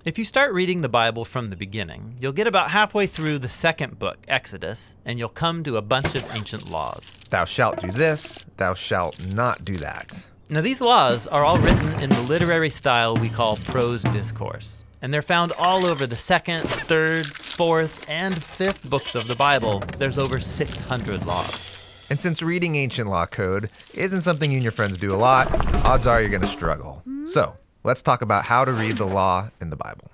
If you start reading the Bible from the beginning, you'll get about halfway through the second book, Exodus, and you'll come to a bunch of ancient laws. Thou shalt do this, thou shalt not do that. Now, these laws are all written in the literary style we call prose discourse, and they're found all over the second, third, fourth, and fifth books of the Bible. There's over 600 laws. And since reading ancient law code isn't something you and your friends do a lot, odds are you're going to struggle. So, let's talk about how to read the law in the Bible.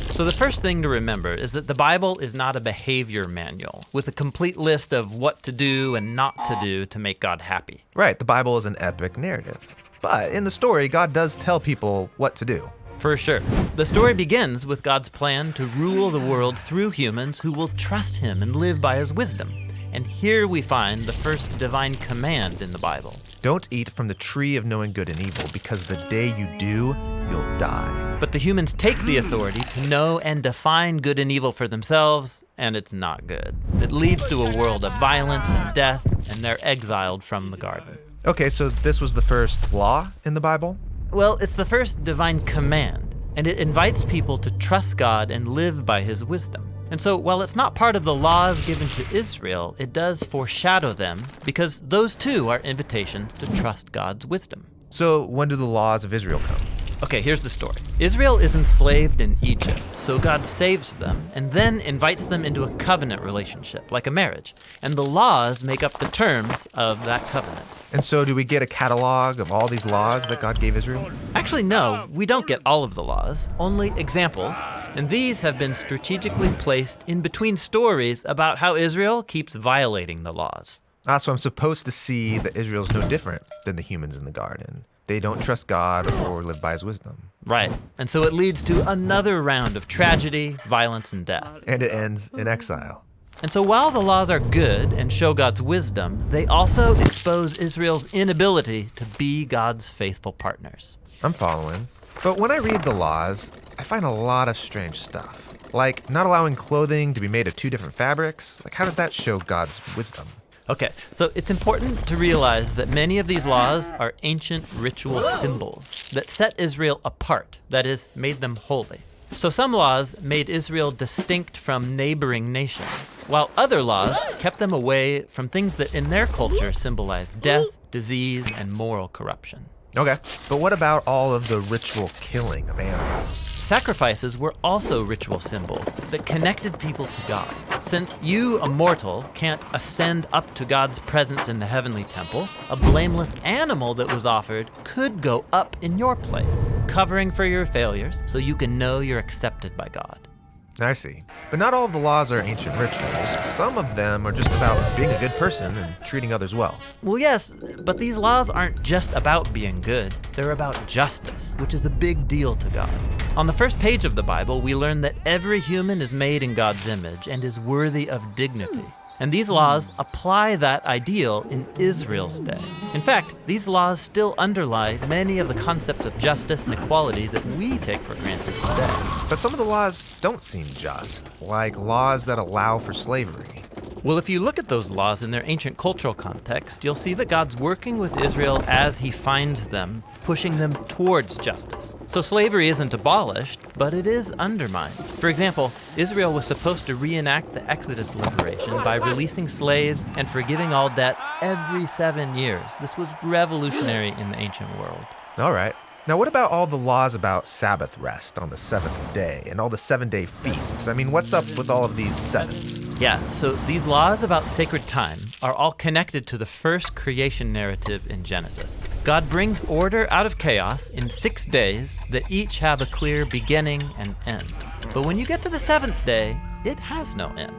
So the first thing to remember is that the Bible is not a behavior manual with a complete list of what to do and not to do to make God happy. Right, the Bible is an epic narrative. But in the story, God does tell people what to do. For sure. The story begins with God's plan to rule the world through humans who will trust him and live by his wisdom. And here we find the first divine command in the Bible. Don't eat from the tree of knowing good and evil, because the day you do, you'll die. But the humans take the authority to know and define good and evil for themselves, and it's not good. It leads to a world of violence and death, and they're exiled from the garden. Okay, so this was the first law in the Bible? Well, it's the first divine command, and it invites people to trust God and live by his wisdom. And so while it's not part of the laws given to Israel, it does foreshadow them because those too are invitations to trust God's wisdom. So when do the laws of Israel come? Okay, here's the story. Israel is enslaved in Egypt, so God saves them and then invites them into a covenant relationship, like a marriage. And the laws make up the terms of that covenant. And so do we get a catalog of all these laws that God gave Israel? Actually, no, we don't get all of the laws, only examples. And these have been strategically placed in between stories about how Israel keeps violating the laws. So I'm supposed to see that Israel's no different than the humans in the garden. They don't trust God or live by his wisdom. Right. And so it leads to another round of tragedy, violence, and death. And it ends in exile. And so while the laws are good and show God's wisdom, they also expose Israel's inability to be God's faithful partners. I'm following. But when I read the laws, I find a lot of strange stuff. Like not allowing clothing to be made of two different fabrics. Like how does that show God's wisdom? Okay, so it's important to realize that many of these laws are ancient ritual symbols that set Israel apart, that is, made them holy. So some laws made Israel distinct from neighboring nations, while other laws kept them away from things that in their culture symbolized death, disease, and moral corruption. Okay, but what about all of the ritual killing of animals? Sacrifices were also ritual symbols that connected people to God. Since you, a mortal, can't ascend up to God's presence in the heavenly temple, a blameless animal that was offered could go up in your place, covering for your failures so you can know you're accepted by God. I see. But not all of the laws are ancient rituals. Some of them are just about being a good person and treating others well. Well, yes, but these laws aren't just about being good. They're about justice, which is a big deal to God. On the first page of the Bible, we learn that every human is made in God's image and is worthy of dignity. And these laws apply that ideal in Israel's day. In fact, these laws still underlie many of the concepts of justice and equality that we take for granted today. But some of the laws don't seem just, like laws that allow for slavery. Well, if you look at those laws in their ancient cultural context, you'll see that God's working with Israel as he finds them, pushing them towards justice. So slavery isn't abolished, but it is undermined. For example, Israel was supposed to reenact the Exodus liberation by releasing slaves and forgiving all debts every 7 years. This was revolutionary in the ancient world. All right. Now, what about all the laws about Sabbath rest on the seventh day and all the 7-day feasts? I mean, what's up with all of these sevens? Yeah, so these laws about sacred time are all connected to the first creation narrative in Genesis. God brings order out of chaos in 6 days that each have a clear beginning and end. But when you get to the 7th day, it has no end.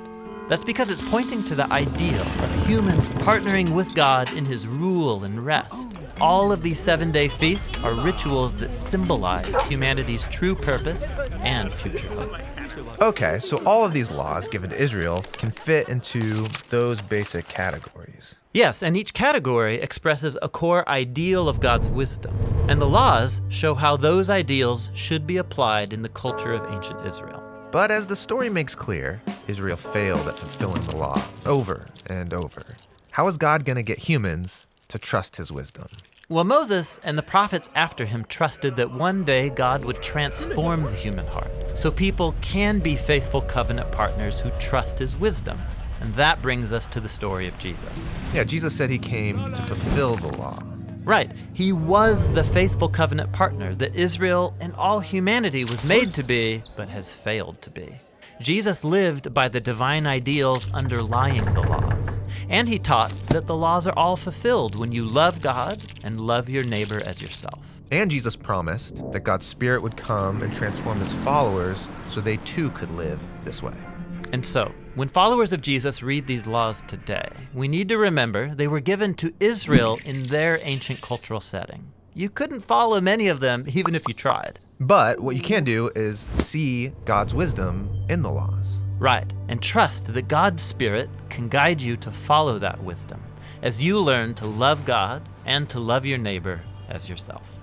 That's because it's pointing to the ideal of humans partnering with God in his rule and rest. All of these 7-day feasts are rituals that symbolize humanity's true purpose and future hope. Okay, so all of these laws given to Israel can fit into those basic categories. Yes, and each category expresses a core ideal of God's wisdom. And the laws show how those ideals should be applied in the culture of ancient Israel. But as the story makes clear, Israel failed at fulfilling the law over and over. How is God going to get humans to trust his wisdom? Well, Moses and the prophets after him trusted that one day God would transform the human heart so people can be faithful covenant partners who trust his wisdom. And that brings us to the story of Jesus. Yeah, Jesus said he came to fulfill the law. Right. He was the faithful covenant partner that Israel and all humanity was made to be, but has failed to be. Jesus lived by the divine ideals underlying the laws. And he taught that the laws are all fulfilled when you love God and love your neighbor as yourself. And Jesus promised that God's Spirit would come and transform his followers so they too could live this way. And so, when followers of Jesus read these laws today, we need to remember they were given to Israel in their ancient cultural setting. You couldn't follow many of them even if you tried. But what you can do is see God's wisdom in the laws. Right, and trust that God's Spirit can guide you to follow that wisdom as you learn to love God and to love your neighbor as yourself.